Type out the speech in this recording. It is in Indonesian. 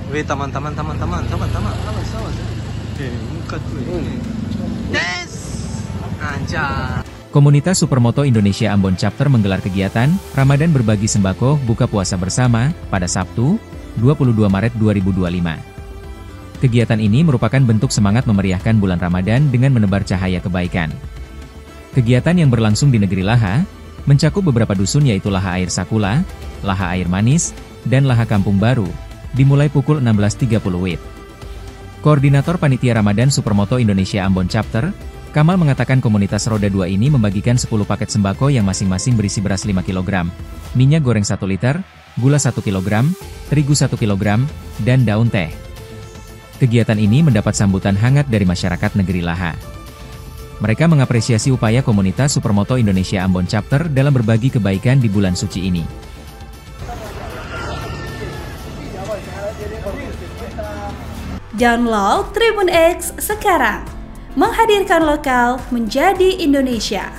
Weh, teman-teman, awas. Muka tuh. Yes! Anjay. Komunitas Supermoto Indonesia Ambon Chapter menggelar kegiatan Ramadan Berbagi Sembako Buka Puasa Bersama pada Sabtu, 22 Maret 2025. Kegiatan ini merupakan bentuk semangat memeriahkan bulan Ramadan dengan menebar cahaya kebaikan. Kegiatan yang berlangsung di negeri Laha, mencakup beberapa dusun yaitu Laha Air Sakula, Laha Air Manis, dan Laha Kampung Baru, dimulai pukul 16.30 WIB. Koordinator Panitia Ramadan Supermoto Indonesia Ambon Chapter, Kamal mengatakan komunitas roda 2 ini membagikan 10 paket sembako yang masing-masing berisi beras 5 kg, minyak goreng 1 liter, gula 1 kg, terigu 1 kg, dan daun teh. Kegiatan ini mendapat sambutan hangat dari masyarakat negeri Laha. Mereka mengapresiasi upaya komunitas Supermoto Indonesia Ambon Chapter dalam berbagi kebaikan di bulan suci ini. Download Tribun X sekarang, menghadirkan lokal menjadi Indonesia.